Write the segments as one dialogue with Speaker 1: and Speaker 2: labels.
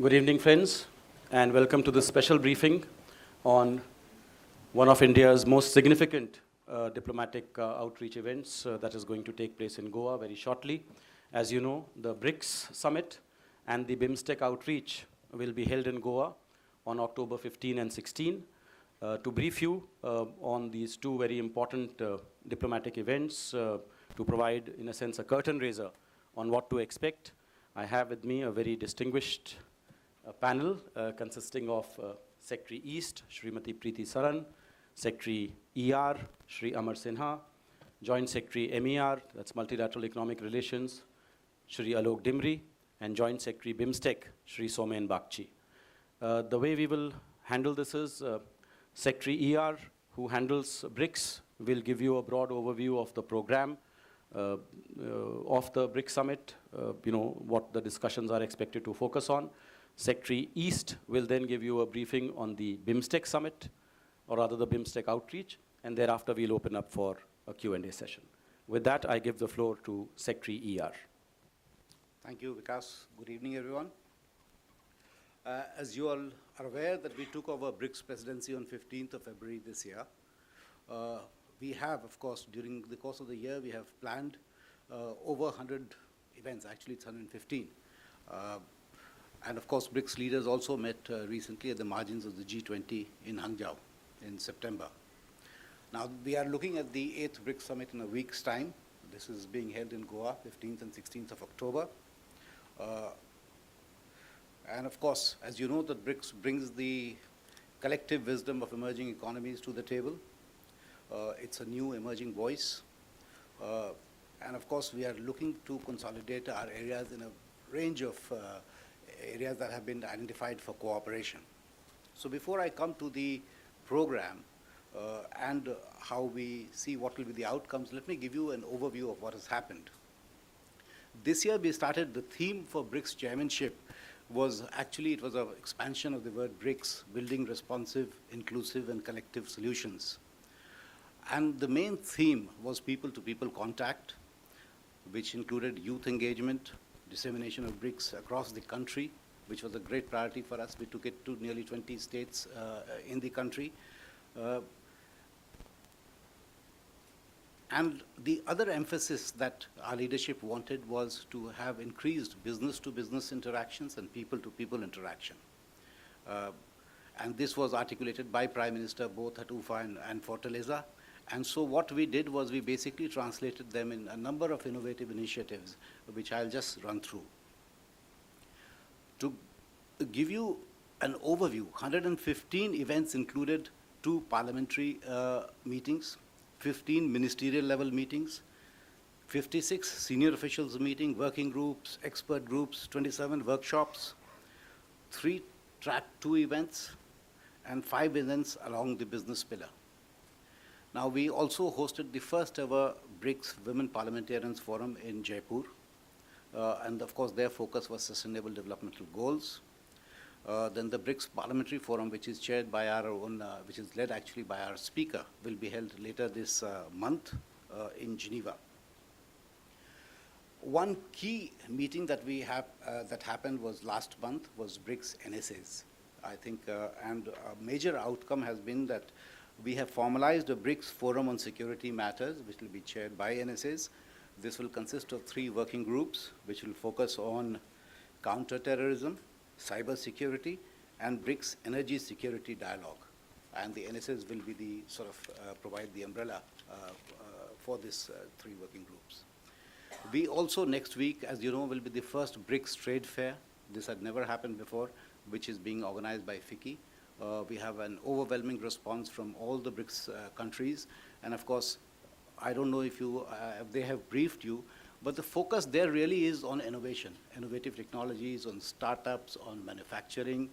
Speaker 1: Good evening, friends, and welcome to this special briefing on one of India's most significant diplomatic outreach events that is going to take place in Goa very shortly. As you know, the BRICS summit and the BIMSTEC outreach will be held in Goa on October 15 and 16. To brief you on these two very important diplomatic events, to provide, in a sense, a curtain raiser on what to expect, I have with me a very distinguished panel consisting of Secretary East, Srimati Preeti Saran, Secretary ER, Shri Amar Sinha, Joint Secretary MER, that's Multilateral Economic Relations, Shri Alok Dimri, and Joint Secretary BIMSTEC, Shri Somen Bakchi. The way we will handle this is Secretary ER, who handles BRICS, will give you a broad overview of the program of the BRICS summit, what the discussions are expected to focus on. Secretary East will then give you a briefing on the BIMSTEC summit, or rather the BIMSTEC outreach, and thereafter we'll open up for a Q&A session. With that, I give the floor to Secretary ER.
Speaker 2: Thank you, Vikas. Good evening, everyone. As you all are aware that we took over BRICS presidency on 15th of February this year. We have, of course, during the course of the year, we have planned over 100 events. Actually, it's 115. And of course, BRICS leaders also met recently at the margins of the G20 in Hangzhou in September. Now, we are looking at the 8th BRICS summit in a week's time. This is being held in Goa, 15th and 16th of October. And of course, as you know, that BRICS brings the collective wisdom of emerging economies to the table. It's a new emerging voice. And of course, we are looking to consolidate our areas in a range of areas that have been identified for cooperation. So before I come to the program and how we see what will be the outcomes, let me give you an overview of what has happened. This year we started, the theme for BRICS chairmanship was actually, it was an expansion of the word BRICS, building responsive, inclusive, and collective solutions. And the main theme was people-to-people contact, which included youth engagement, dissemination of BRICS across the country, which was a great priority for us. We took it to nearly 20 states in the country. And the other emphasis that our leadership wanted was to have increased business-to-business interactions and people-to-people interaction. And this was articulated by Prime Minister both at UFA and Fortaleza. And so what we did was we basically translated them in a number of innovative initiatives, which I'll just run through. To give you an overview, 115 events included 2 parliamentary meetings, 15 ministerial level meetings, 56 senior officials meeting, working groups, expert groups, 27 workshops, 3 track 2 events, and 5 events along the business pillar. Now, we also hosted the first ever BRICS Women Parliamentarians Forum in Jaipur. And of course, their focus was sustainable developmental goals. Then the BRICS Parliamentary Forum, which is chaired by our own, which is led actually by our speaker, will be held later this month in Geneva. One key meeting that we have, that happened was last month was BRICS NSAs. I think, and a major outcome has been that we have formalized a BRICS Forum on Security Matters, which will be chaired by NSAs. This will consist of 3 working groups, which will focus on counter-terrorism, cyber security, and BRICS energy security dialogue. And the NSAs will be the sort of provide the umbrella for this 3 working groups. We also next week, as you know, will be the first BRICS trade fair. This had never happened before, which is being organized by FICCI. We have an overwhelming response from all the BRICS countries. And of course, I don't know if they have briefed you, but the focus there really is on innovation, innovative technologies, on startups, on manufacturing.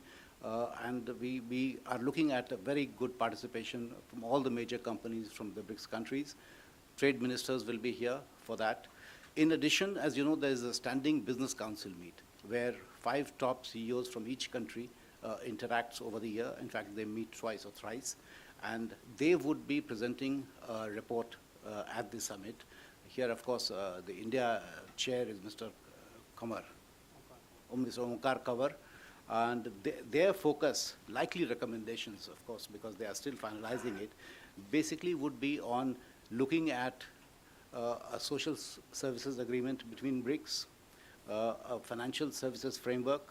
Speaker 2: And we are looking at a very good participation from all the major companies from the BRICS countries. Trade ministers will be here for that. In addition, as you know, there is a standing business council meet where 5 top CEOs from each country interacts over the year. In fact, they meet twice or thrice. And they would be presenting a report at the summit. Here, of course, the India chair is Mr. Kamar, Mr. Omkar Kanwar. And their focus, likely recommendations, of course, because they are still finalizing it, basically would be on looking at a social services agreement between BRICS, a financial services framework,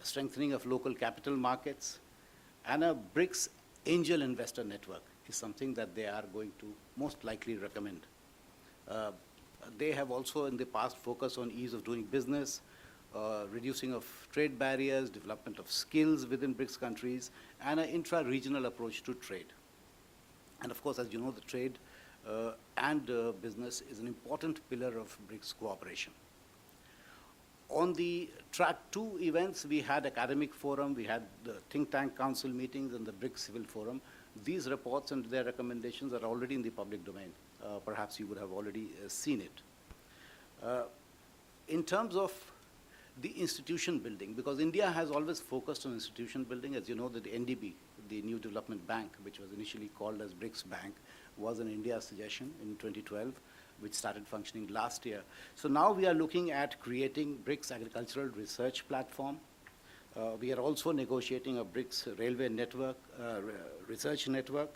Speaker 2: strengthening of local capital markets, and a BRICS angel investor network is something that they are going to most likely recommend. They have also in the past focused on ease of doing business, reducing of trade barriers, development of skills within BRICS countries, and an intra-regional approach to trade. And of course, as you know, the trade and business is an important pillar of BRICS cooperation. On the track 2 events, we had academic forum, we had the think tank council meetings and the BRICS civil forum. These reports and their recommendations are already in the public domain. Perhaps you would have already seen it. In terms of the institution building, because India has always focused on institution building. As you know, that the NDB, the New Development Bank, which was initially called as BRICS Bank, was an India suggestion in 2012, which started functioning last year. So now we are looking at creating BRICS Agricultural Research Platform. We are also negotiating a BRICS Railway Network, Research Network.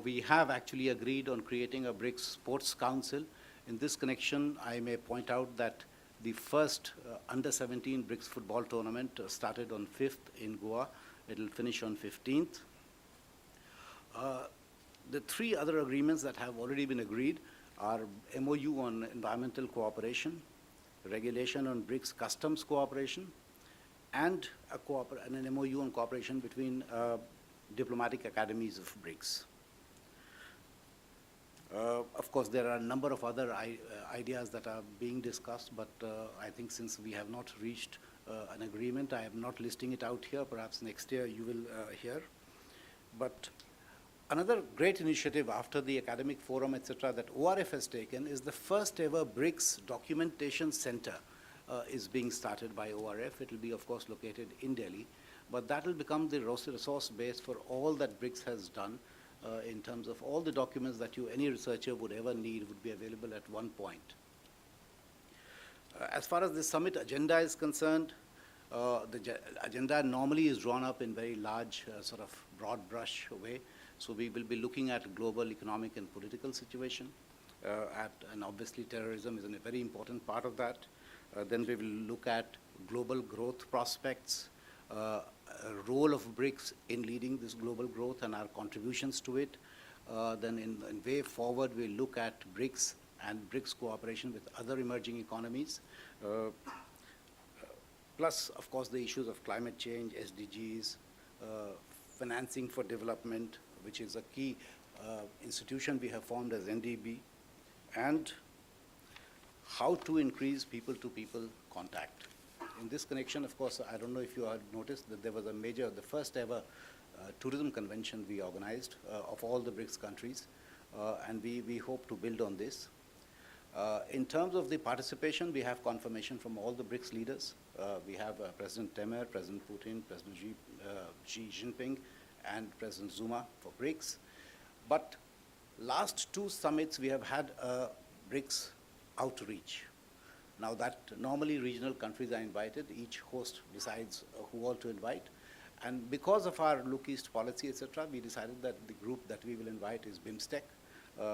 Speaker 2: We have actually agreed on creating a BRICS Sports Council. In this connection, I may point out that the first under-17 BRICS football tournament started on 5th in Goa. It will finish on 15th. The 3 other agreements that have already been agreed are MOU on environmental cooperation, regulation on BRICS customs cooperation, and an MOU on cooperation between diplomatic academies of BRICS. Of course, there are a number of other ideas that are being discussed, but I think since we have not reached an agreement, I am not listing it out here. Perhaps next year you will hear. But another great initiative after the academic forum, etc., that ORF has taken is the first ever BRICS Documentation Center is being started by ORF. It will be, of course, located in Delhi, but that will become the resource base for all that BRICS has done. In terms of all the documents that any researcher would ever need would be available at one point. As far as the summit agenda is concerned, the agenda normally is drawn up in very large, sort of broad brush way. So we will be looking at global economic and political situation, and obviously terrorism is a very important part of that. Then we will look at global growth prospects, role of BRICS in leading this global growth and our contributions to it. Then in way forward, we'll look at BRICS and BRICS cooperation with other emerging economies. Plus, of course, the issues of climate change, SDGs, financing for development, which is a key institution we have formed as NDB, and how to increase people-to-people contact. In this connection, of course, I don't know if you have noticed that there was the first ever tourism convention we organized of all the BRICS countries, and we hope to build on this. In terms of the participation, we have confirmation from all the BRICS leaders. We have President Temer, President Putin, President Xi Jinping, and President Zuma for BRICS. But last 2 summits, we have had a BRICS outreach. Now that normally regional countries are invited, each host decides who all to invite. And because of our Look East policy, etc., we decided that the group that we will invite is BIMSTEC.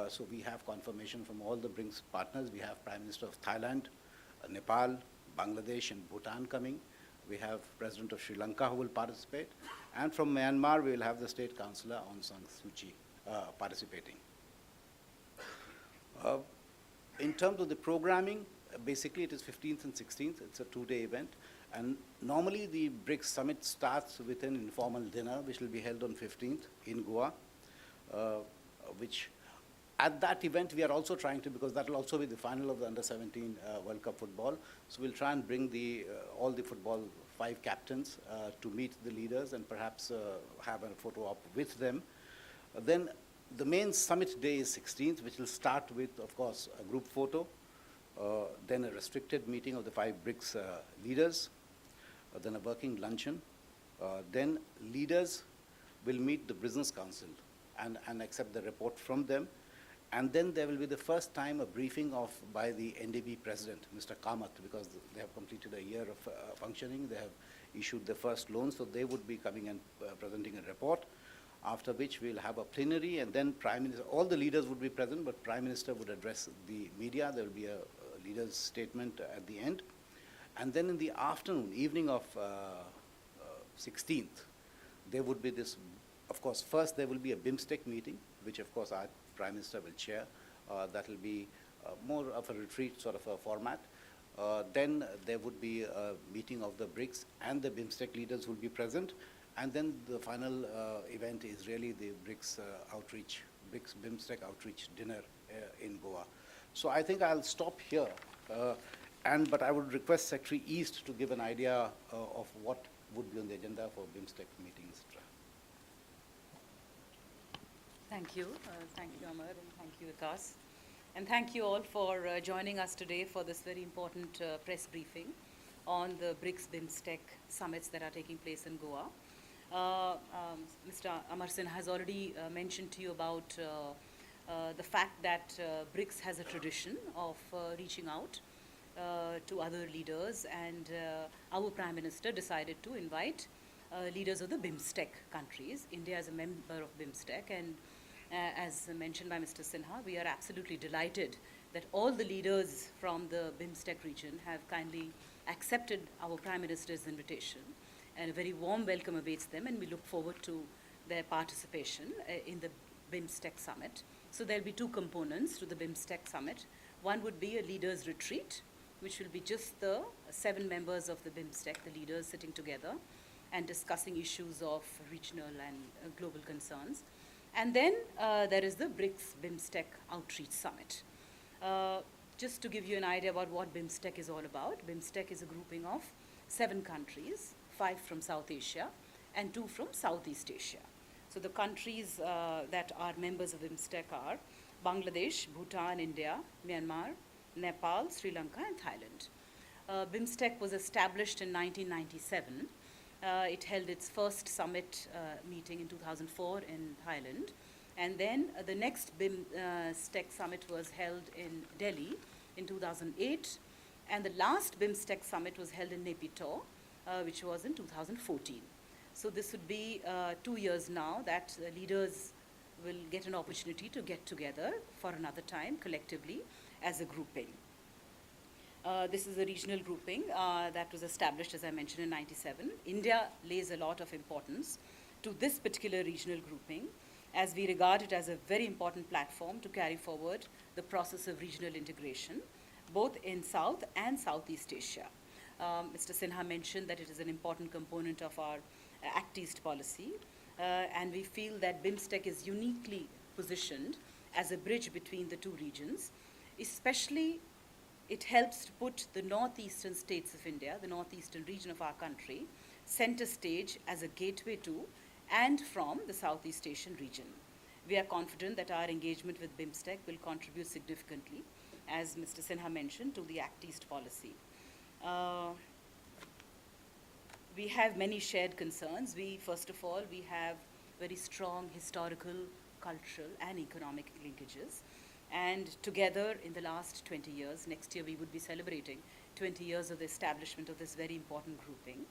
Speaker 2: So we have confirmation from all the BRICS partners. We have Prime Minister of Thailand, Nepal, Bangladesh, and Bhutan coming. We have President of Sri Lanka who will participate. And from Myanmar, we will have the State Councillor Aung San Suu Kyi participating. In terms of the programming, basically it is 15th and 16th. It's a 2-day event. And normally the BRICS summit starts with an informal dinner, which will be held on 15th in Goa, which at that event we are also trying to, because that will also be the final of the Under-17 World Cup football. So we'll try and bring all the football 5 captains to meet the leaders and perhaps have a photo op with them. Then the main summit day is 16th, which will start with, of course, a group photo, then a restricted meeting of the 5 BRICS leaders, then a working luncheon. Then leaders will meet the Business Council and accept the report from them. And then there will be the first time a briefing by the NDB president, Mr. Kamath, because they have completed a year of functioning. They have issued the first loan, so they would be coming and presenting a report, after which we'll have a plenary, and then Prime Minister, all the leaders would be present, but Prime Minister would address the media. There will be a leader's statement at the end. And then in the afternoon, evening of 16th, there would be this, of course, first there will be a BIMSTEC meeting, which of course our Prime Minister will chair. That will be more of a retreat sort of a format. Then there would be a meeting of the BRICS, and the BIMSTEC leaders will be present. And then the final event is really the BRICS outreach, BRICS BIMSTEC outreach dinner in Goa. So I think I'll stop here. But I would request Secretary East to give an idea of what would be on the agenda for BIMSTEC meetings, etc.
Speaker 3: Thank you. Thank you, Amar, and thank you, Vikas. And thank you all for joining us today for this very important press briefing on the BRICS BIMSTEC summits that are taking place in Goa. Mr. Amar Sinha has already mentioned to you about the fact that BRICS has a tradition of reaching out to other leaders, and our Prime Minister decided to invite leaders of the BIMSTEC countries. India is a member of BIMSTEC, and as mentioned by Mr. Sinha, we are absolutely delighted that all the leaders from the BIMSTEC region have kindly accepted our Prime Minister's invitation, and a very warm welcome awaits them, and we look forward to their participation in the BIMSTEC summit. So there'll be two components to the BIMSTEC summit. One would be a leaders retreat, which will be just the 7 members of the BIMSTEC, the leaders sitting together and discussing issues of regional and global concerns. And then there is the BRICS BIMSTEC Outreach Summit. Just to give you an idea about what BIMSTEC is all about, BIMSTEC is a grouping of 7 countries, 5 from South Asia and 2 from Southeast Asia. So the countries that are members of BIMSTEC are Bangladesh, Bhutan, India, Myanmar, Nepal, Sri Lanka, and Thailand. BIMSTEC was established in 1997. It held its first summit meeting in 2004 in Thailand. And then the next BIMSTEC summit was held in Delhi in 2008. And the last BIMSTEC summit was held in Naypyidaw, which was in 2014. So this would be 2 years now that leaders will get an opportunity to get together for another time collectively as a grouping. This is a regional grouping that was established, as I mentioned, in 97. India lays a lot of importance to this particular regional grouping, as we regard it as a very important platform to carry forward the process of regional integration, both in South and Southeast Asia. Mr. Sinha mentioned that it is an important component of our Act East policy, and we feel that BIMSTEC is uniquely positioned as a bridge between the two regions. Especially, it helps to put the northeastern states of India, the northeastern region of our country, center stage as a gateway to and from the Southeast Asian region. We are confident that our engagement with BIMSTEC will contribute significantly, as Mr. Sinha mentioned, to the Act East policy. We have many shared concerns. First of all, we have very strong historical, cultural, and economic linkages. And together, in the last 20 years, next year we would be celebrating 20 years of the establishment of this very important grouping.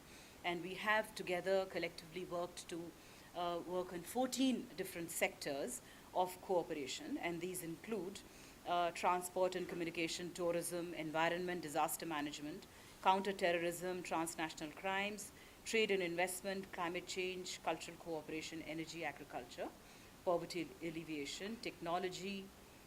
Speaker 3: And we have together collectively worked to work on 14 different sectors of cooperation, and these include transport and communication, tourism, environment, disaster management, counter-terrorism, transnational crimes, trade and investment, climate change, cultural cooperation, energy, agriculture, poverty alleviation, technology,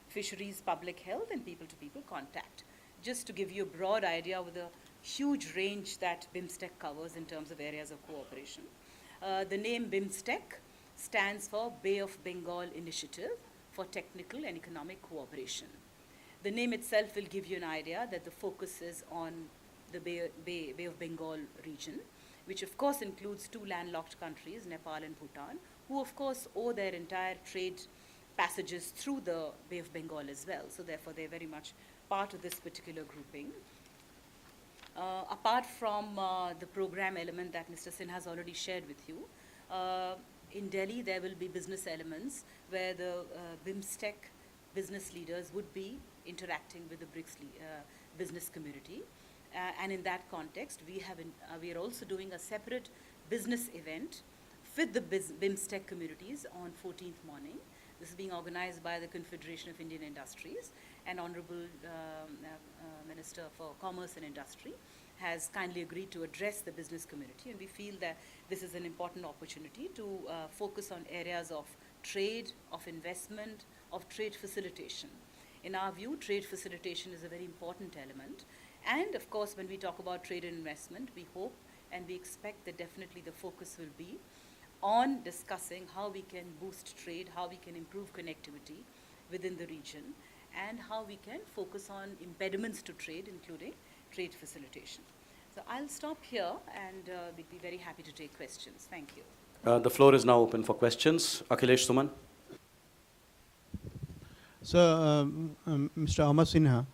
Speaker 3: fisheries, public health, and people-to-people contact. Just to give you a broad idea of the huge range that BIMSTEC covers in terms of areas of cooperation. The name BIMSTEC stands for Bay of Bengal Initiative for Technical and Economic Cooperation. The name itself will give you an idea that the focus is on the Bay of Bengal region, which of course includes 2 landlocked countries, Nepal and Bhutan, who of course owe their entire trade passages through the Bay of Bengal as well. So therefore, they're very much part of this particular grouping. Apart from the program element that Mr. Sinha has already shared with you, in Delhi there will be business elements where the BIMSTEC business leaders would be interacting with the BRICS business community. And in that context, we are also doing a separate business event with the BIMSTEC communities on 14th morning. This is being organized by the Confederation of Indian Industries, and Honorable Minister for Commerce and Industry has kindly agreed to address the business community, and we feel that this is an important opportunity to focus on areas of trade, of investment, of trade facilitation. In our view, trade facilitation is a very important element, and of course, when we talk about trade and investment, we hope and we expect that definitely the focus will be on discussing how we can boost trade, how we can improve connectivity within the region, and how we can focus on impediments to trade, including trade facilitation. So I'll stop here, and we'd be very happy to take questions. Thank you.
Speaker 1: The floor is now open for questions. Akhilesh Suman.
Speaker 4: So, Mr. Amar Sinha,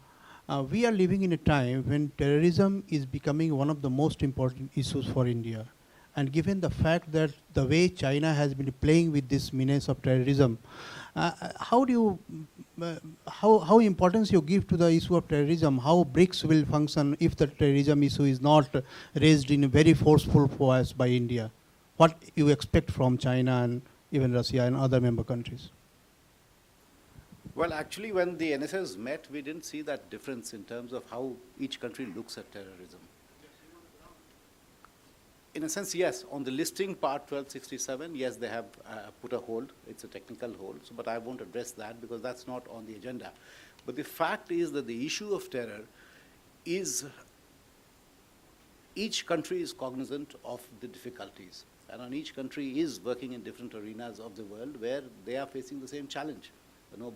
Speaker 4: we are living in a time when terrorism is becoming one of the most important issues for India. And given the fact that the way China has been playing with this menace of terrorism, how importance you give to the issue of terrorism? How BRICS will function if the terrorism issue is not raised in a very forceful voice by India? What you expect from China and even Russia and other member countries?
Speaker 2: Well, actually, when the NSS met, we didn't see that difference in terms of how each country looks at terrorism. In a sense, yes, on the listing part 1267, yes, they have put a hold. It's a technical hold, so, but I won't address that because that's not on the agenda. But the fact is that the issue of terror is, each country is cognizant of the difficulties. And on each country is working in different arenas of the world where they are facing the same challenge,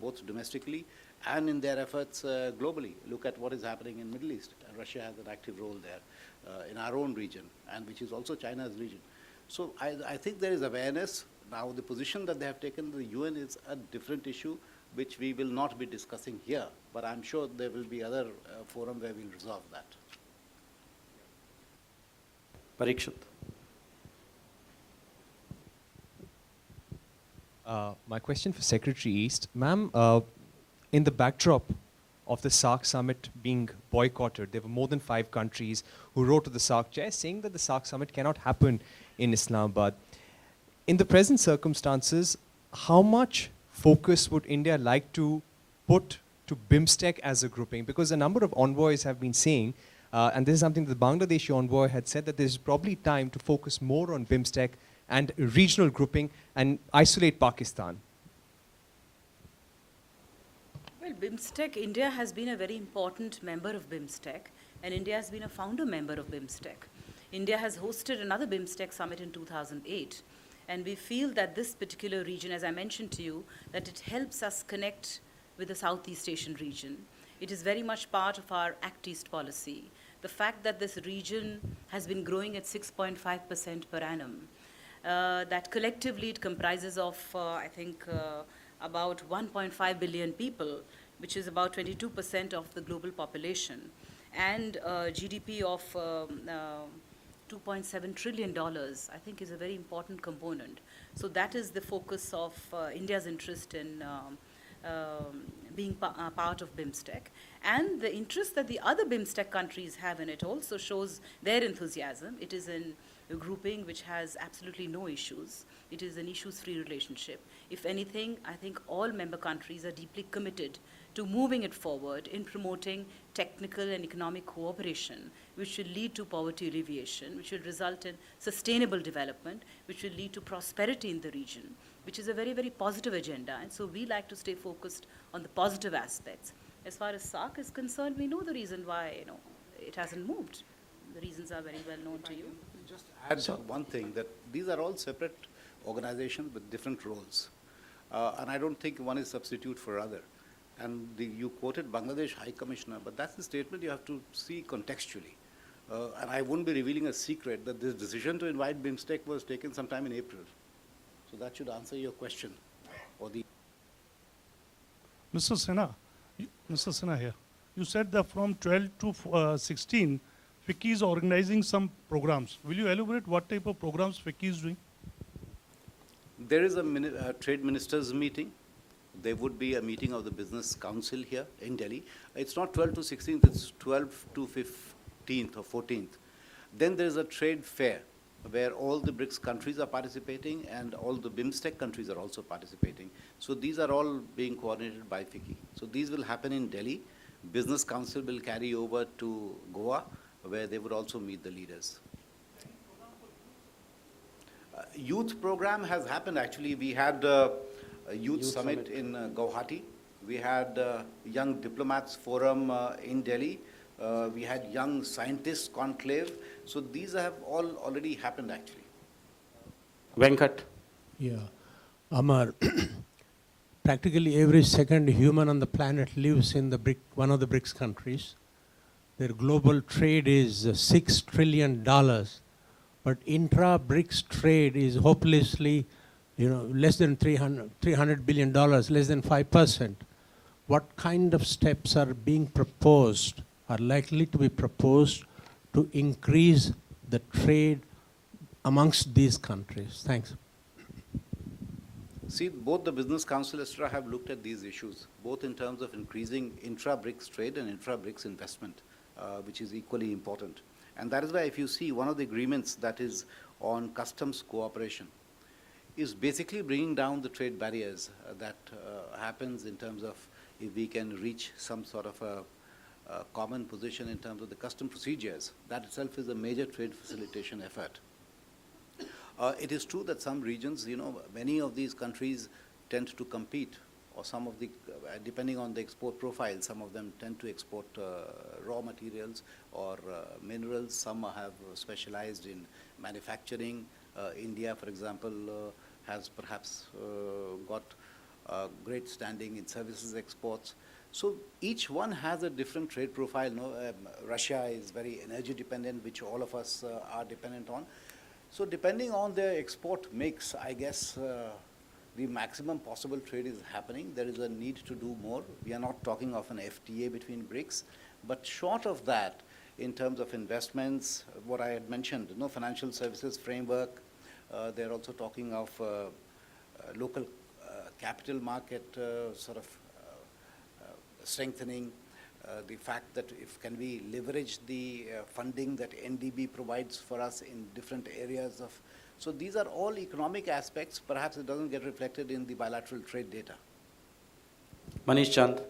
Speaker 2: both domestically and in their efforts globally. Look at what is happening in Middle East. Russia has an active role there. In our own region, and which is also China's region. So I think there is awareness. Now the position that they have taken to the UN is a different issue, which we will not be discussing here, but I'm sure there will be other forum where we'll resolve that.
Speaker 1: Parikshit.
Speaker 5: My question for Secretary East. Ma'am, in the backdrop of the SAARC summit being boycotted, there were more than 5 countries who wrote to the SAARC chair saying that the SAARC summit cannot happen in Islamabad. In the present circumstances, how much focus would India like to put to BIMSTEC as a grouping? Because a number of envoys have been saying, and this is something that the Bangladeshi envoy had said, that there's probably time to focus more on BIMSTEC and regional grouping and isolate Pakistan.
Speaker 3: Well, BIMSTEC, India has been a very important member of BIMSTEC, and India has been a founder member of BIMSTEC. India has hosted another BIMSTEC summit in 2008, and we feel that this particular region, as I mentioned to you, that it helps us connect with the Southeast Asian region. It is very much part of our Act East policy. The fact that this region has been growing at 6.5% per annum, that collectively it comprises of, I think, about 1.5 billion people, which is about 22% of the global population, and GDP of $2.7 trillion, I think is a very important component. So that is the focus of India's interest in being part of BIMSTEC. And the interest that the other BIMSTEC countries have in it also shows their enthusiasm. It is a grouping which has absolutely no issues. It is an issues-free relationship. If anything, I think all member countries are deeply committed to moving it forward in promoting technical and economic cooperation, which will lead to poverty alleviation, which will result in sustainable development, which will lead to prosperity in the region, which is a very, very positive agenda. And so we like to stay focused on the positive aspects. As far as SAARC is concerned, we know the reason why it hasn't moved. The reasons are very well known to you.
Speaker 2: Just add one thing, that these are all separate organizations with different roles. And I don't think one is substitute for other. And you quoted Bangladesh High Commissioner, but that's the statement you have to see contextually. And I wouldn't be revealing a secret that this decision to invite BIMSTEC was taken sometime in April. So that should answer your question. Or the
Speaker 6: Mr. Sinha here. You said that from 12 to 16, FICCI is organizing some programs. Will you elaborate what type of programs FICCI is doing?
Speaker 2: There is a trade ministers meeting. There would be a meeting of the Business Council here in Delhi. It's not 12 to 16, it's 12 to 13th or 14th. Then there is a trade fair where all the BRICS countries are participating and all the BIMSTEC countries are also participating. So these are all being coordinated by FICCI. So these will happen in Delhi. Business Council will carry over to Goa, where they would also meet the leaders. Youth program has happened actually. We had a youth summit in Guwahati. We had Young Diplomats Forum in Delhi. We had Young Scientists Conclave. So these have all already happened actually.
Speaker 1: Venkat.
Speaker 7: Yeah. Amar, practically every second human on the planet lives in one of the BRICS countries. Their global trade is $6 trillion, but intra-BRICS trade is hopelessly, less than $300 billion, less than 5%. What kind of steps are being proposed, are likely to be proposed to increase the trade amongst these countries? Thanks.
Speaker 2: See, both the Business Council, etc., have looked at these issues, both in terms of increasing intra-BRICS trade and intra-BRICS investment, which is equally important. And that is why if you see one of the agreements that is on customs cooperation is basically bringing down the trade barriers that happens in terms of if we can reach some sort of a common position in terms of the custom procedures. That itself is a major trade facilitation effort. It is true that some regions, many of these countries tend to compete, or some of the, depending on the export profile, some of them tend to export raw materials or minerals. Some have specialized in manufacturing. India, for example, has perhaps got great standing in services exports. So each one has a different trade profile. Russia is very energy dependent, which all of us are dependent on. So depending on their export mix, I guess the maximum possible trade is happening. There is a need to do more. We are not talking of an FTA between BRICS, but short of that, in terms of investments, what I had mentioned, financial services framework, they're also talking of local capital market sort of strengthening, the fact that can we leverage the funding that NDB provides for us in different areas of. So these are all economic aspects. Perhaps it doesn't get reflected in the bilateral trade data.
Speaker 1: Manish Chand.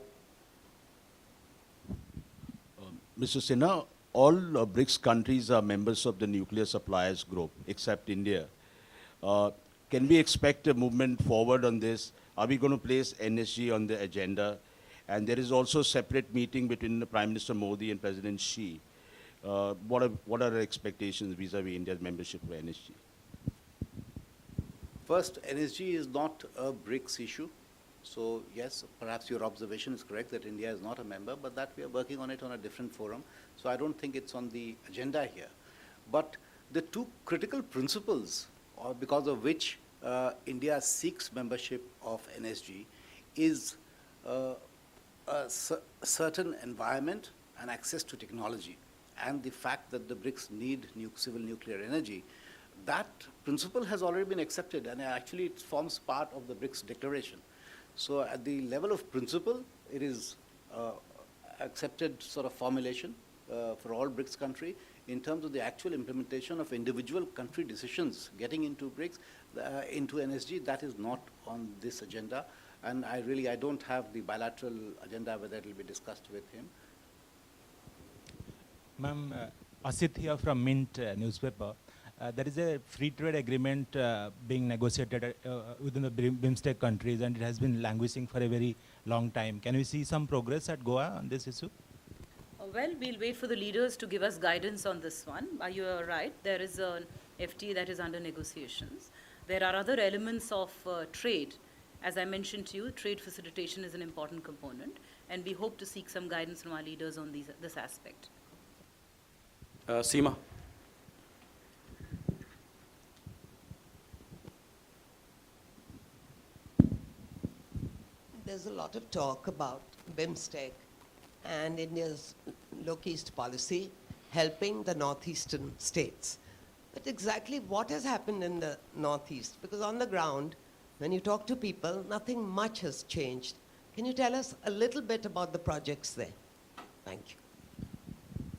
Speaker 8: Mr. Sinha, all BRICS countries are members of the nuclear suppliers group, except India. Can we expect a movement forward on this? Are we going to place NSG on the agenda? And there is also a separate meeting between the Prime Minister Modi and President Xi. What are the expectations vis-a-vis India's membership of NSG?
Speaker 2: First, NSG is not a BRICS issue. So yes, perhaps your observation is correct that India is not a member, but that we are working on it on a different forum. So I don't think it's on the agenda here. But the two critical principles because of which India seeks membership of NSG is a certain environment and access to technology, and the fact that the BRICS need civil nuclear energy. That principle has already been accepted, and actually it forms part of the BRICS declaration. So at the level of principle, it is accepted sort of formulation for all BRICS countries. In terms of the actual implementation of individual country decisions getting into BRICS, into NSG, that is not on this agenda. And I don't have the bilateral agenda whether it will be discussed with him.
Speaker 9: Ma'am, Asit here from Mint newspaper. There is a free trade agreement being negotiated within the BIMSTEC countries, and it has been languishing for a very long time. Can we see some progress at Goa on this issue?
Speaker 3: Well, we'll wait for the leaders to give us guidance on this one. You are right, there is an FTA that is under negotiations. There are other elements of trade. As I mentioned to you, trade facilitation is an important component, and we hope to seek some guidance from our leaders on this aspect.
Speaker 1: Seema.
Speaker 10: There's a lot of talk about BIMSTEC and India's low-east policy helping the northeastern states. But exactly what has happened in the northeast? Because on the ground, when you talk to people, nothing much has changed. Can you tell us a little bit about the projects there? Thank you.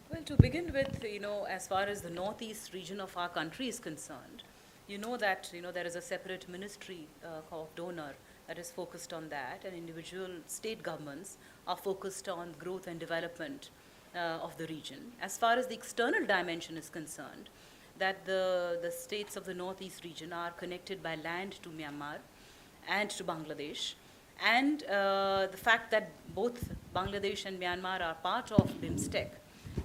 Speaker 3: Well, to begin with, as far as the northeast region of our country is concerned, you know that, there is a separate ministry of donor that is focused on that, and individual state governments are focused on growth and development of the region. As far as the external dimension is concerned, that the states of the northeast region are connected by land to Myanmar and to Bangladesh, and the fact that both Bangladesh and Myanmar are part of BIMSTEC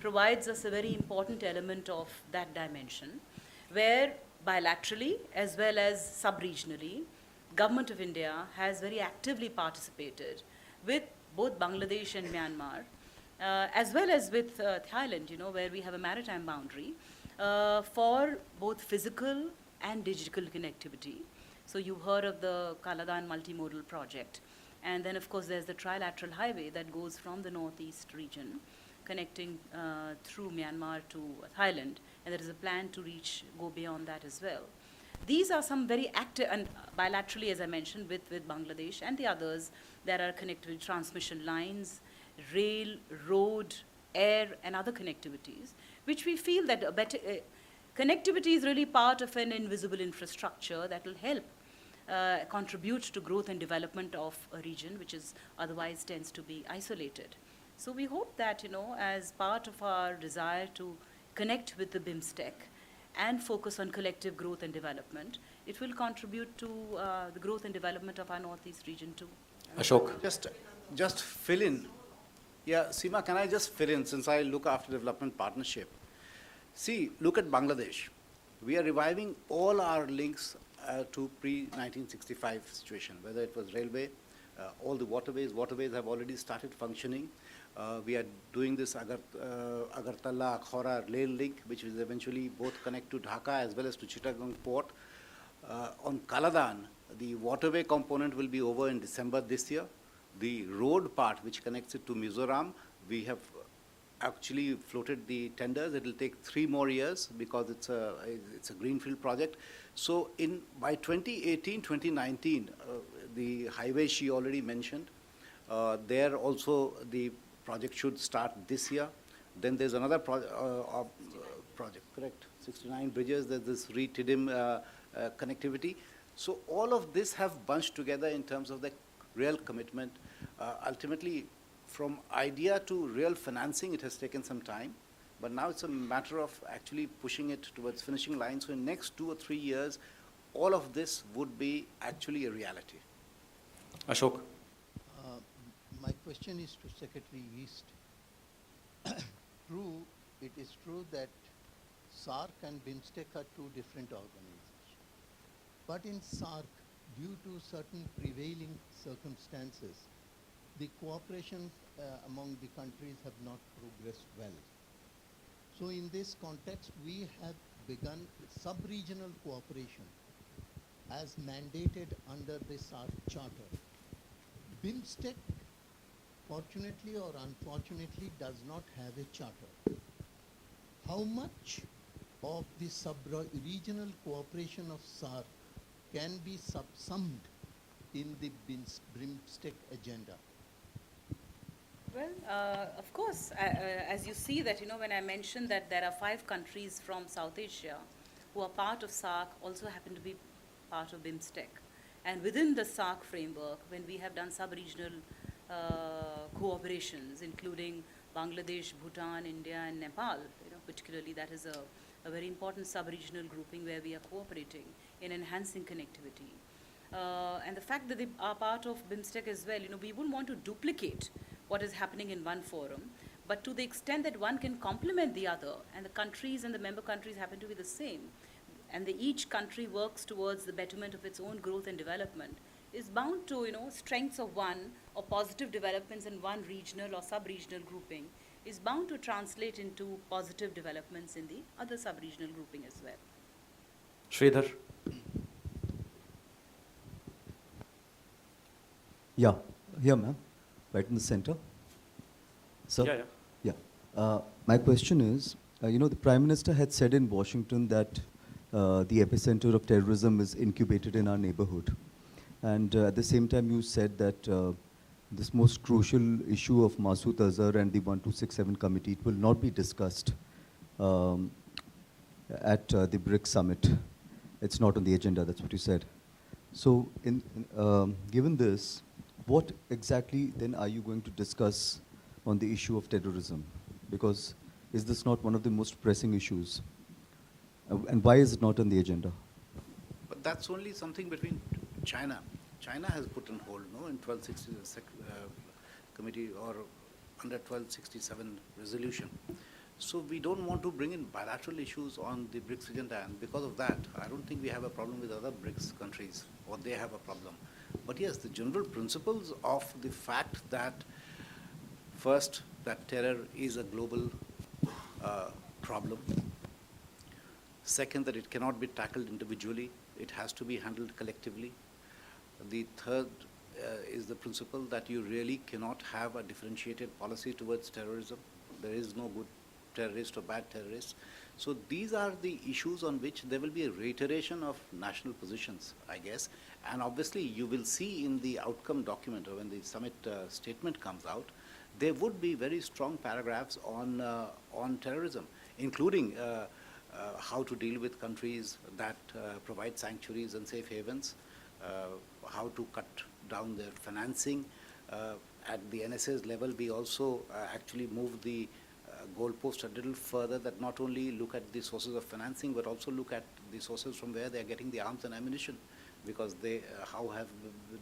Speaker 3: provides us a very important element of that dimension, where bilaterally as well as sub-regionally, Government of India has very actively participated with both Bangladesh and Myanmar, as well as with Thailand, where we have a maritime boundary, for both physical and digital connectivity. So you heard of the Kaladan multimodal project. And then, of course, there's the trilateral highway that goes from the northeast region, connecting through Myanmar to Thailand. And there is a plan to go beyond that as well. These are some very active, and bilaterally, as I mentioned, with Bangladesh and the others, there are connectivity transmission lines, rail, road, air, and other connectivities, which we feel that a better connectivity is really part of an invisible infrastructure that will help contribute to growth and development of a region which is otherwise tends to be isolated. So we hope that, as part of our desire to connect with the BIMSTEC and focus on collective growth and development, it will contribute to the growth and development of our northeast region too.
Speaker 1: Ashok.
Speaker 2: Just fill in. Yeah, Seema, can I just fill in, since I look after development partnership? See, look at Bangladesh. We are reviving all our links to pre-1965 situation, whether it was railway, all the waterways. Waterways have already started functioning. We are doing this Agartala, Akhora rail link, which will eventually both connect to Dhaka as well as to Chittagong port. On Kaladan, the waterway component will be over in December this year. The road part, which connects it to Mizoram, we have actually floated the tenders. It will take 3 more years because it's a greenfield project. So by 2018, 2019, the highway she already mentioned, there also the project should start this year. Then there's another project, correct? 69 bridges, there's this Re-Tidim connectivity. So all of this have bunched together in terms of the real commitment. Ultimately, from idea to real financing, it has taken some time, but now it's a matter of actually pushing it towards finishing line. So in next 2 or 3 years, all of this would be actually a reality.
Speaker 1: Ashok.
Speaker 4: My question is to Secretary East. It is true that SARC and BIMSTEC are 2 different organizations. But in SARC, due to certain prevailing circumstances, the cooperation among the countries have not progressed well. So in this context, we have begun sub-regional cooperation as mandated under the SARC Charter. BIMSTEC, fortunately or unfortunately, does not have a charter. How much of the sub-regional cooperation of SARC can be subsumed in the BIMSTEC agenda?
Speaker 3: Well, of course, as you see that, when I mentioned that there are 5 countries from South Asia who are part of SARC, also happen to be part of BIMSTEC. And within the SARC framework, when we have done sub-regional cooperations, including Bangladesh, Bhutan, India, and Nepal, particularly that is a very important sub-regional grouping where we are cooperating in enhancing connectivity. And the fact that they are part of BIMSTEC as well, we wouldn't want to duplicate what is happening in one forum, but to the extent that one can complement the other, and the countries and the member countries happen to be the same, and each country works towards the betterment of its own growth and development, is bound to, strengths of one or positive developments in one regional or sub-regional grouping is bound to translate into positive developments in the other sub-regional grouping as well.
Speaker 1: Sridhar.
Speaker 11: Yeah, here, ma'am, right in the center. So,
Speaker 1: Yeah.
Speaker 11: My question is, the Prime Minister had said in Washington that the epicenter of terrorism is incubated in our neighborhood. And at the same time, you said that this most crucial issue of Masood Azhar and the 1267 committee, it will not be discussed at the BRICS summit. It's not on the agenda, that's what you said. So given this, what exactly then are you going to discuss on the issue of terrorism? Because is this not one of the most pressing issues? And why is it not on the agenda?
Speaker 2: But that's only something between China. China has put on hold, no, in 1260 committee or under 1267 resolution. So we don't want to bring in bilateral issues on the BRICS agenda, and because of that, I don't think we have a problem with other BRICS countries, or they have a problem. But yes, the general principles of the fact that, first, that terror is a global problem. Second, that it cannot be tackled individually. It has to be handled collectively. The third is the principle that you really cannot have a differentiated policy towards terrorism. There is no good terrorist or bad terrorist. So these are the issues on which there will be a reiteration of national positions, I guess. And obviously, you will see in the outcome document, or when the summit statement comes out, there would be very strong paragraphs on terrorism, including how to deal with countries that provide sanctuaries and safe havens, how to cut down their financing. At the NSA's level, we also actually moved the goalpost a little further, that not only look at the sources of financing, but also look at the sources from where they are getting the arms and ammunition, because they, how have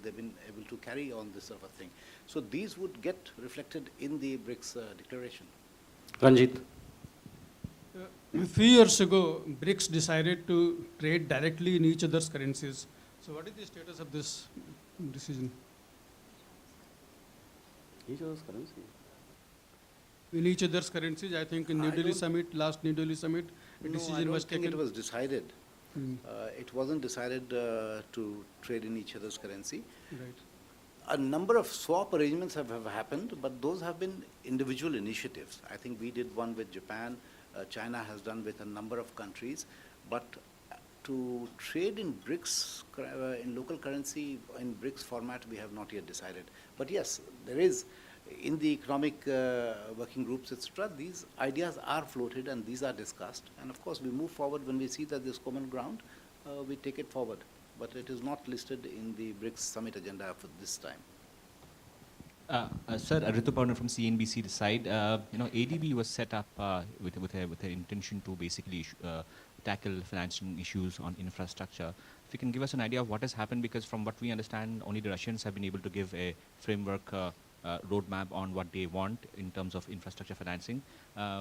Speaker 2: they been able to carry on this sort of thing. So these would get reflected in the BRICS declaration.
Speaker 1: Ranjit.
Speaker 12: A few years ago, BRICS decided to trade directly in each other's currencies. So what is the status of this decision?
Speaker 1: Each other's currency?
Speaker 12: In each other's currencies, I think in New Delhi summit, last New Delhi summit, a decision was taken.
Speaker 2: I don't think it was decided. It wasn't decided to trade in each other's currency.
Speaker 12: Right.
Speaker 2: A number of swap arrangements have happened, but those have been individual initiatives. I think we did one with Japan. China has done with a number of countries. But to trade in BRICS, in local currency, in BRICS format, we have not yet decided. But yes, there is, in the economic working groups, etc., these ideas are floated and these are discussed. And of course, we move forward when we see that there's common ground, we take it forward. But it is not listed in the BRICS summit agenda for this time.
Speaker 13: Sir, Ritu Parna from CNBC side. ADB was set up with an intention to basically tackle financing issues on infrastructure. If you can give us an idea of what has happened, because from what we understand, only the Russians have been able to give a framework roadmap on what they want in terms of infrastructure financing.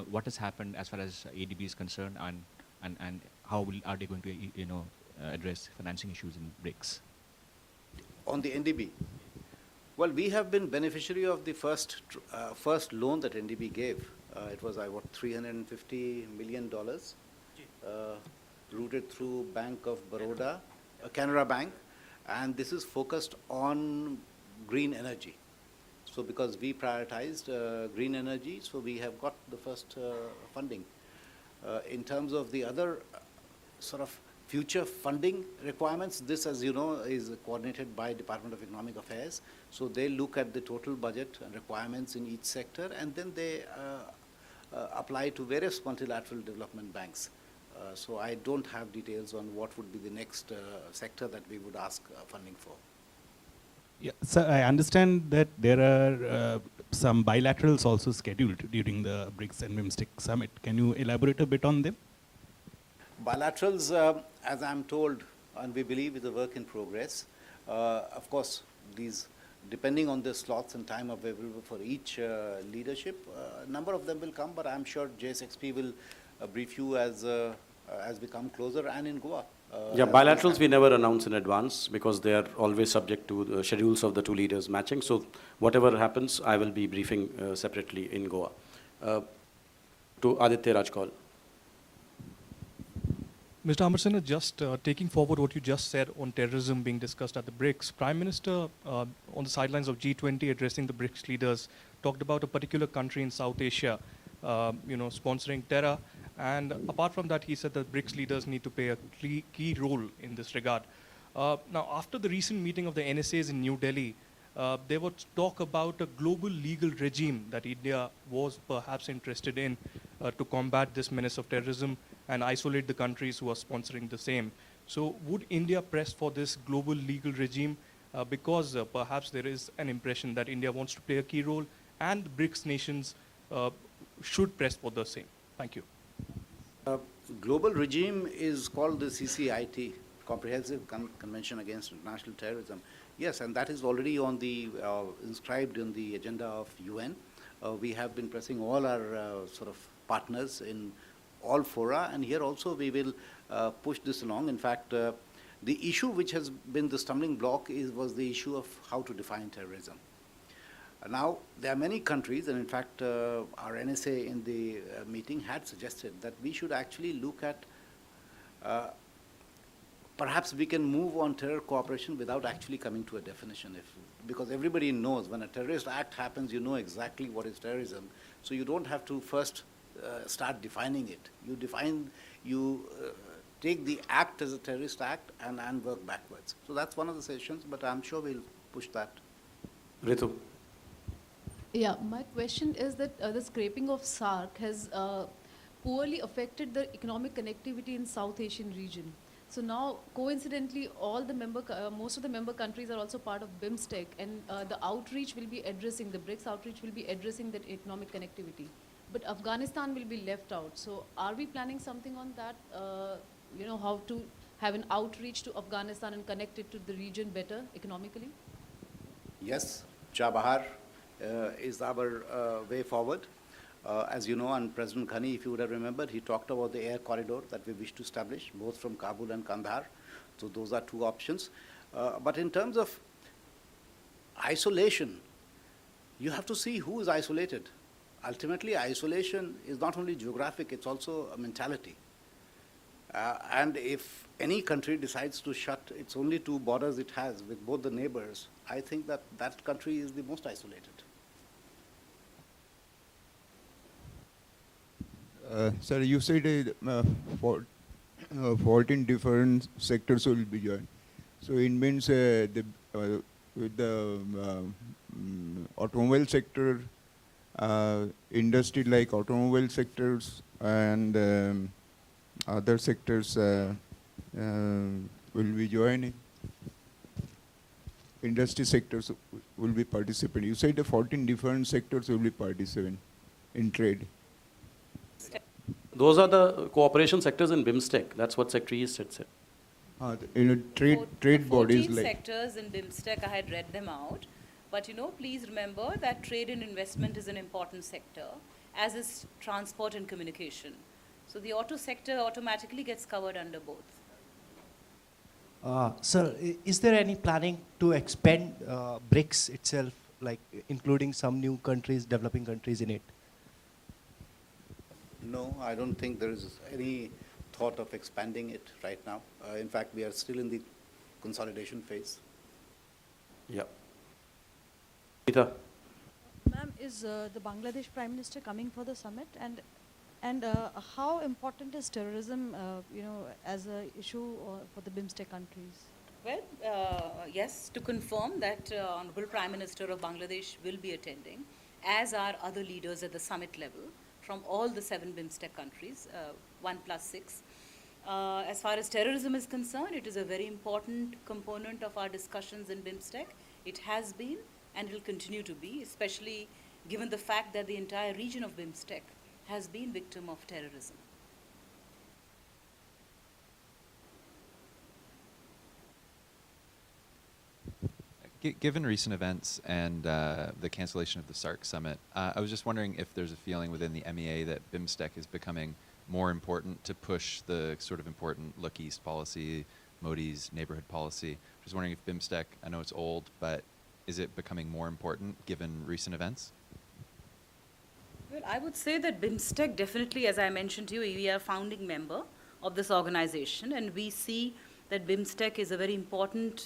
Speaker 13: What has happened as far as ADB is concerned, and how are they going to address financing issues in BRICS?
Speaker 2: On the NDB, well, we have been beneficiary of the first loan that NDB gave. It was, $350 million, routed through Bank of Baroda, Canara Bank, and this is focused on green energy. So because we prioritized green energy, so we have got the first funding. In terms of the other sort of future funding requirements, this, as you know, is coordinated by Department of Economic Affairs. So they look at the total budget and requirements in each sector, and then they apply to various multilateral development banks. So I don't have details on what would be the next sector that we would ask funding for.
Speaker 9: Yeah, so I understand that there are some bilaterals also scheduled during the BRICS and BIMSTEC summit. Can you elaborate a bit on them?
Speaker 2: Bilaterals, as I'm told, and we believe is a work in progress. Of course, these, depending on the slots and time available for each leadership, a number of them will come, but I'm sure JSXP will brief you as we come closer, and in Goa.
Speaker 1: Yeah, bilaterals we never announce in advance because they are always subject to the schedules of the two leaders matching. So whatever happens, I will be briefing separately in Goa. To Aditya Rajkol.
Speaker 14: Mr. Amarsen, just taking forward what you just said on terrorism being discussed at the BRICS, Prime Minister on the sidelines of G20 addressing the BRICS leaders talked about a particular country in South Asia, sponsoring terror. And apart from that, he said that BRICS leaders need to play a key role in this regard. Now, after the recent meeting of the NSAs in New Delhi, there was talk about a global legal regime that India was perhaps interested in to combat this menace of terrorism and isolate the countries who are sponsoring the same. So would India press for this global legal regime because perhaps there is an impression that India wants to play a key role and the BRICS nations should press for the same? Thank you.
Speaker 2: Global regime is called the CCIT, Comprehensive Convention Against International Terrorism. Yes, and that is already on the inscribed in the agenda of UN. We have been pressing all our sort of partners in all fora, and here also we will push this along. In fact, the issue which has been the stumbling block was the issue of how to define terrorism. Now, there are many countries, and in fact, our NSA in the meeting had suggested that we should actually look at perhaps we can move on terror cooperation without actually coming to a definition. Because everybody knows when a terrorist act happens, you know exactly what is terrorism. So you don't have to first start defining it. You take the act as a terrorist act and work backwards. So that's one of the sessions, but I'm sure we'll push that.
Speaker 1: Ritu.
Speaker 15: Yeah, my question is that the scraping of SARC has poorly affected the economic connectivity in South Asian region. So now, coincidentally, most of the member countries are also part of BIMSTEC, and the outreach will be addressing, the BRICS outreach will be addressing that economic connectivity. But Afghanistan will be left out. So are we planning something on that, how to have an outreach to Afghanistan and connect it to the region better economically?
Speaker 2: Yes, Chabahar is our way forward. As you know, and President Ghani, if you would have remembered, he talked about the air corridor that we wish to establish, both from Kabul and Kandahar. So those are two options. But in terms of isolation, you have to see who is isolated. Ultimately, isolation is not only geographic, it's also a mentality. And if any country decides to shut its only two borders it has with both the neighbors, I think that that country is the most isolated.
Speaker 16: Sir, you said 14 different sectors will be joined. So it means with the automobile sector, industry like automobile sectors and other sectors will be joining. Industry sectors will be participating. You said the 14 different sectors will be participating in trade.
Speaker 1: Those are the cooperation sectors in BIMSTEC. That's what Secretary East had said.
Speaker 16: Trade bodies
Speaker 3: 14
Speaker 16: like
Speaker 3: sectors in BIMSTEC, I had read them out. But please remember that trade and investment is an important sector, as is transport and communication. So the auto sector automatically gets covered under both.
Speaker 17: Sir, is there any planning to expand BRICS itself, like including some new countries, developing countries in it?
Speaker 2: No, I don't think there is any thought of expanding it right now. In fact, we are still in the consolidation phase.
Speaker 1: Yeah. Geeta.
Speaker 18: Ma'am, is the Bangladesh Prime Minister coming for the summit? And how important is terrorism, as an issue for the BIMSTEC countries?
Speaker 3: Well, yes, to confirm that Honorable Prime Minister of Bangladesh will be attending, as are other leaders at the summit level from all the 7 BIMSTEC countries, 1+6. As far as terrorism is concerned, it is a very important component of our discussions in BIMSTEC. It has been and will continue to be, especially given the fact that the entire region of BIMSTEC has been victim of terrorism.
Speaker 19: Given recent events and the cancellation of the SARC summit, I was just wondering if there's a feeling within the MEA that BIMSTEC is becoming more important to push the sort of important Look East policy, Modi's neighborhood policy. Just wondering if BIMSTEC, I know it's old, but is it becoming more important given recent events?
Speaker 3: Well, I would say that BIMSTEC definitely, as I mentioned to you, we are a founding member of this organization, and we see that BIMSTEC is a very important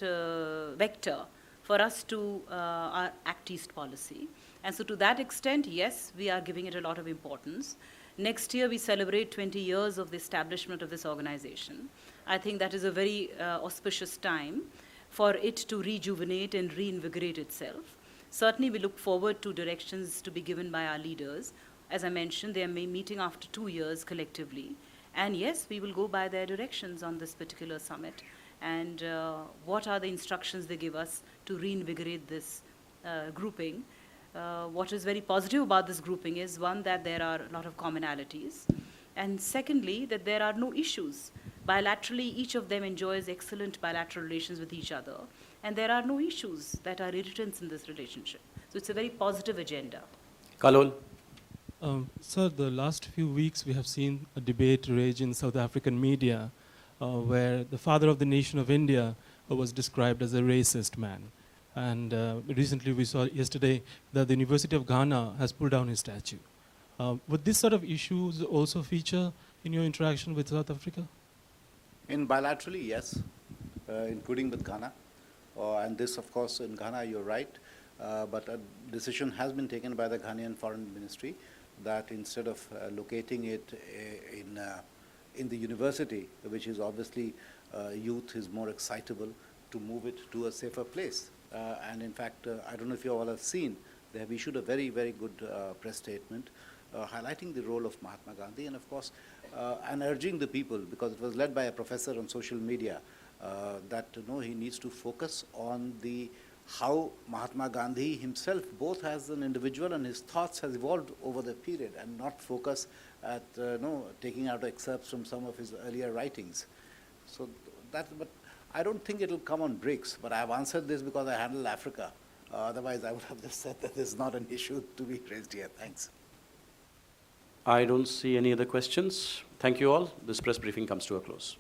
Speaker 3: vector for us to our Act East policy. And so to that extent, yes, we are giving it a lot of importance. Next year, we celebrate 20 years of the establishment of this organization. I think that is a very auspicious time. for it to rejuvenate and reinvigorate itself. Certainly, we look forward to directions to be given by our leaders. As I mentioned, they are meeting after 2 years collectively. And yes, we will go by their directions on this particular summit. And what are the instructions they give us to reinvigorate this grouping? What is very positive about this grouping is, one, that there are a lot of commonalities. And secondly, that there are no issues. Bilaterally, each of them enjoys excellent bilateral relations with each other. And there are no issues that are irritants in this relationship. So it's a very positive agenda.
Speaker 1: Kalol.
Speaker 20: Sir, the last few weeks we have seen a debate rage in South African media where the father of the nation of India was described as a racist man. And recently we saw yesterday that the University of Ghana has pulled down his statue. Would this sort of issues also feature in your interaction with South Africa?
Speaker 2: In bilaterally, yes, including with Ghana. And this, of course, in Ghana, you're right. But a decision has been taken by the Ghanaian Foreign Ministry that instead of locating it in the university, which is obviously youth is more excitable, to move it to a safer place. And in fact, I don't know if you all have seen, they have issued a very, very good press statement highlighting the role of Mahatma Gandhi and, of course, and urging the people, because it was led by a professor on social media, that he needs to focus on how Mahatma Gandhi himself, both as an individual and his thoughts, has evolved over the period, and not focus at taking out excerpts from some of his earlier writings. So but I don't think it will come on BRICS, but I have answered this because I handle Africa. Otherwise, I would have just said that this is not an issue to be raised here. Thanks.
Speaker 1: I don't see any other questions. Thank you all. This press briefing comes to a close.